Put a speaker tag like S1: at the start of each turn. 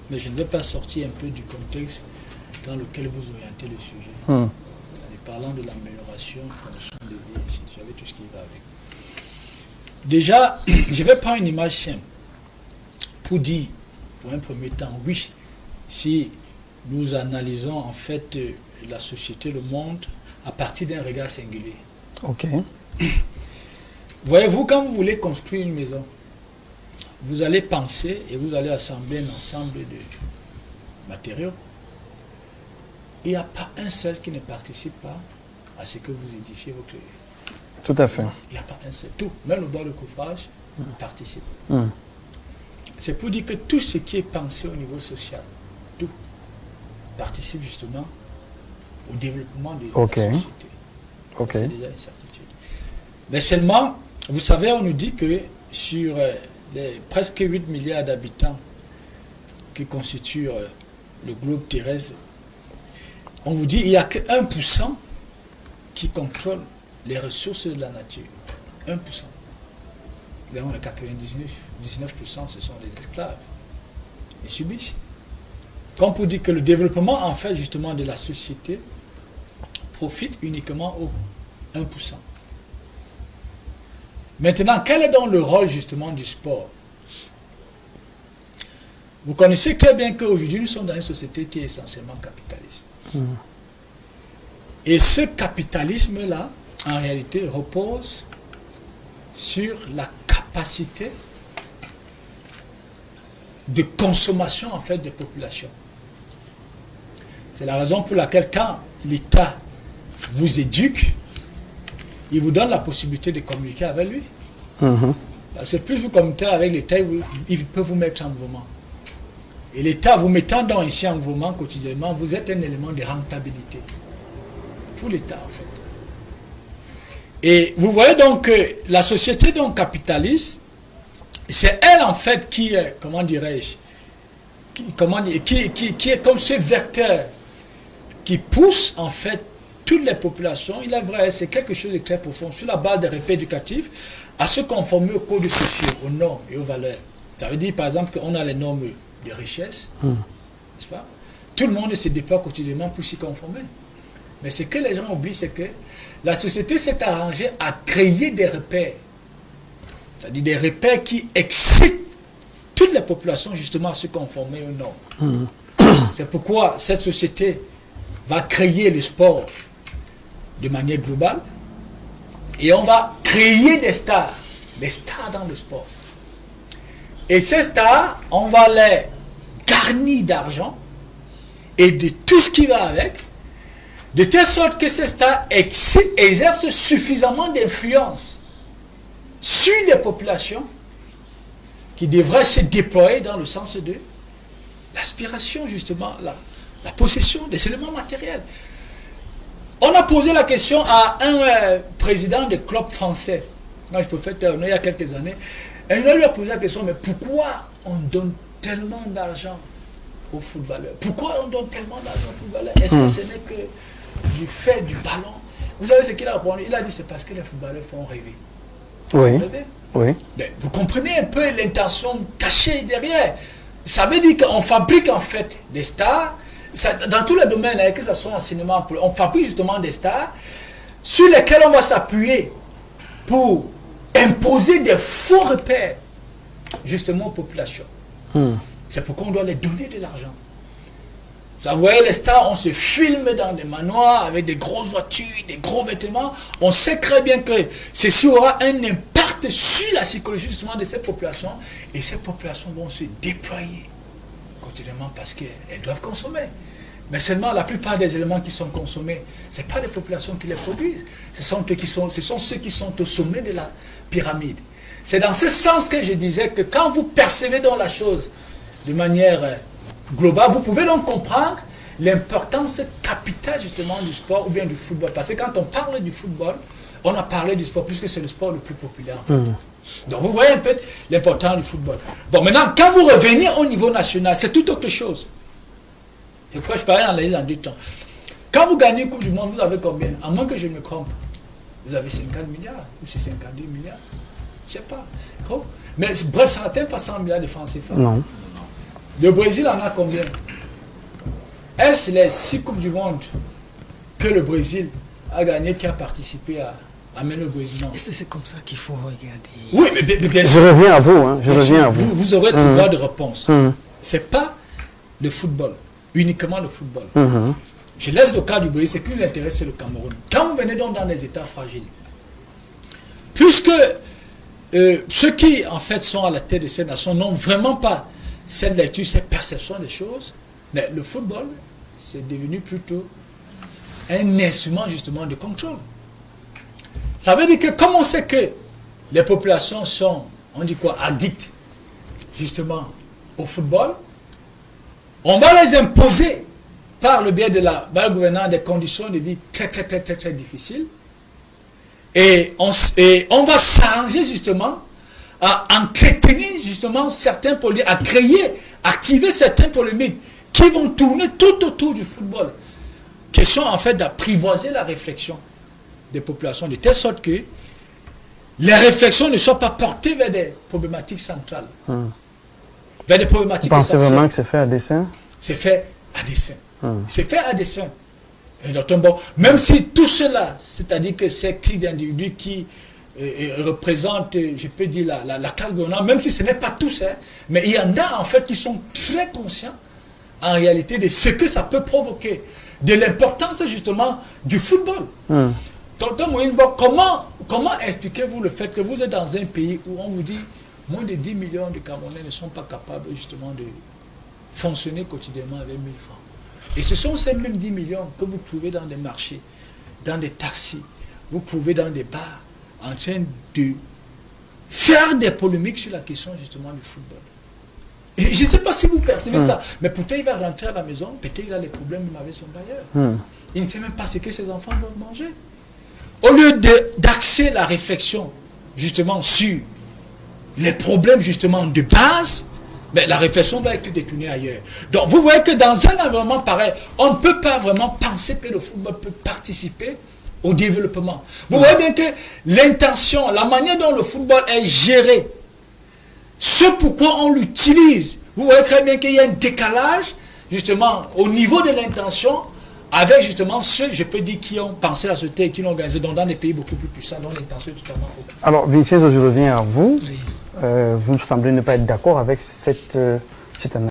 S1: mais je ne vais pas sortir un peu du contexte dans lequel vous orientez le sujet. En parlant de l'amélioration, conditions de vie, ainsi de suite, avec tout ce qui va avec. Déjà, je vais prendre une image simple pour dire, pour un premier temps, oui, si nous analysons en fait la société, le monde, à partir d'un regard singulier.
S2: Ok.
S1: Voyez-vous, quand vous voulez construire une maison, vous allez penser et vous allez assembler un ensemble de matériaux. Il n'y a pas un seul qui ne participe pas à ce que vous édifiez votre...
S2: Tout à fait.
S1: Il n'y a pas un seul. Tout, même le bois de couvrage, participe. C'est pour dire que tout ce qui est pensé au niveau social, tout, participe justement au développement de la société. C'est déjà une certitude. Mais seulement, vous savez, on nous dit que sur les presque 8 milliards d'habitants qui constituent le globe terrestre, on vous dit qu'il n'y a que 1% qui contrôle les ressources de la nature. 1%. Dans les 99%, ce sont les esclaves. Ils subissent. Comme pour dire que le développement, en fait, justement, de la société profite uniquement aux 1%. Maintenant, quel est donc le rôle, justement, du sport? Vous connaissez très bien qu'aujourd'hui, nous sommes dans une société qui est essentiellement capitaliste. Et ce capitalisme-là, en réalité, repose sur la capacité de consommation, en fait, des populations. C'est la raison pour laquelle, quand l'État vous éduque, il vous donne la possibilité de communiquer avec lui. Parce que plus vous communiquez avec l'État, il peut vous mettre en mouvement. Et l'État, vous mettant donc ici en mouvement quotidiennement, vous êtes un élément de rentabilité pour l'État, en fait. Et vous voyez donc que la société donc capitaliste, c'est elle, en fait, qui est, comment dirais-je, qui est comme ce vecteur qui pousse, en fait, toutes les populations, il est vrai, c'est quelque chose de très profond, sur la base des repères éducatifs, à se conformer aux codes sociaux, aux normes et aux valeurs. Ça veut dire, par exemple, qu'on a les normes de richesse, n'est-ce pas? Tout le monde se déploie quotidiennement pour s'y conformer. Mais ce que les gens oublient, c'est que la société s'est arrangée à créer des repères. C'est-à-dire des repères qui excitent toutes les populations, justement, à se conformer aux normes. C'est pourquoi cette société va créer le sport de manière globale, et on va créer des stars dans le sport. Et ces stars, on va les garnir d'argent et de tout ce qui va avec, de telle sorte que ces stars exercent suffisamment d'influence sur les populations qui devraient se déployer dans le sens de l'aspiration, justement, la possession des éléments matériels. On a posé la question à un président de club français. Moi, je peux faire il y a quelques années. Et je lui ai posé la question, mais pourquoi on donne tellement d'argent aux footballeurs? Pourquoi on donne tellement d'argent aux footballeurs? Est-ce que ce n'est que du fait du ballon? Vous savez ce qu'il a répondu? Il a dit, c'est parce que les footballeurs font rêver.
S2: Oui.
S1: Mais vous comprenez un peu l'intention cachée derrière. Ça veut dire qu'on fabrique en fait des stars. Dans tous les domaines, que ce soit en cinéma, on fabrique justement des stars sur lesquelles on va s'appuyer pour imposer des faux repères justement aux populations. C'est pourquoi on doit les donner de l'argent. Vous voyez, les stars, on se filme dans des manoirs avec des grosses voitures, des gros vêtements. On sait très bien que ceci aura un impact sur la psychologie justement de ces populations, et ces populations vont se déployer quotidiennement parce qu'elles doivent consommer. Mais seulement la plupart des éléments qui sont consommés, ce n'est pas les populations qui les produisent, ce sont ceux qui sont au sommet de la pyramide. C'est dans ce sens que je disais que quand vous percevez dans la chose de manière globale, vous pouvez donc comprendre l'importance capitale justement du sport ou bien du football. Parce que quand on parle du football, on a parlé du sport puisque c'est le sport le plus populaire en fait. Donc vous voyez un peu l'importance du football. Bon, maintenant, quand vous revenez au niveau national, c'est tout autre chose. C'est pourquoi je parlais en l'analyse en deux temps. Quand vous gagnez une Coupe du Monde, vous avez combien? À moins que je me trompe. Vous avez 50 milliards ou c'est 52 milliards? Je ne sais pas. Gros. Mais bref, ça n'atteint pas 100 milliards de francs CFA.
S2: Non.
S1: Le Brésil en a combien? Est-ce les 6 Coupes du Monde que le Brésil a gagné qui a participé à mener le Brésil? Non.
S3: Est-ce que c'est comme ça qu'il faut regarder?
S1: Oui, mais bien
S2: Je
S1: sûr.
S2: reviens à vous. Hein. Je reviens à vous.
S1: Vous aurez le droit de réponse.
S2: Mhm.
S1: C'est pas le football, uniquement le football.
S2: Mhm.
S1: Je laisse le cas du Brésil, ce qui nous intéresse, c'est le Cameroun. Quand vous venez donc dans des états fragiles, puisque ceux qui en fait sont à la tête de ces nations n'ont vraiment pas cette lecture, cette perception des choses, mais le football, c'est devenu plutôt un instrument justement de contrôle. Ça veut dire que comme on sait que les populations sont, on dit quoi, addictes justement au football, on va les imposer par le biais de la gouvernance des conditions de vie très difficiles. Et on va s'arranger justement à entretenir justement certains polémiques, à créer, activer certaines polémiques qui vont tourner tout autour du football. Question en fait d'apprivoiser la réflexion des populations de telle sorte que les réflexions ne soient pas portées vers des problématiques centrales. Vers des problématiques
S2: Vous pensez
S1: essentielles.
S2: vraiment que c'est fait à dessein?
S1: C'est fait à dessein. C'est fait à dessein. Et donc, bon, même si tout cela, c'est-à-dire que ces clics d'individus qui représentent, je peux dire, la classe gouvernante, même si ce n'est pas tous, hein, mais il y en a en fait qui sont très conscients en réalité de ce que ça peut provoquer, de l'importance justement du football. Tonton Moïnbo, comment expliquez-vous le fait que vous êtes dans un pays où on vous dit moins de 10 millions de Camerounais ne sont pas capables justement de fonctionner quotidiennement avec 1000 francs? Et ce sont ces mêmes 10 millions que vous trouvez dans des marchés, dans des taxis, vous trouvez dans des bars, en train de faire des polémiques sur la question justement du football. Et je ne sais pas si vous percevez ça, mais peut-être il va rentrer à la maison, peut-être il a des problèmes avec son bailleur. Il ne sait même pas ce que ses enfants doivent manger. Au lieu d'axer la réflexion justement sur les problèmes justement de base, mais la réflexion va être détournée ailleurs. Donc vous voyez que dans un environnement pareil, on ne peut pas vraiment penser que le football peut participer au développement. Vous voyez bien que l'intention, la manière dont le football est géré, ce pourquoi on l'utilise, vous voyez très bien qu'il y a un décalage justement au niveau de l'intention avec justement ceux, je peux dire, qui ont pensé la société et qui l'ont organisé dans des pays beaucoup plus puissants, dont l'intention est totalement autre.
S2: Alors, Vincenzo, je reviens à vous.
S3: Oui.
S2: Vous semblez ne pas être d'accord avec cette analyse.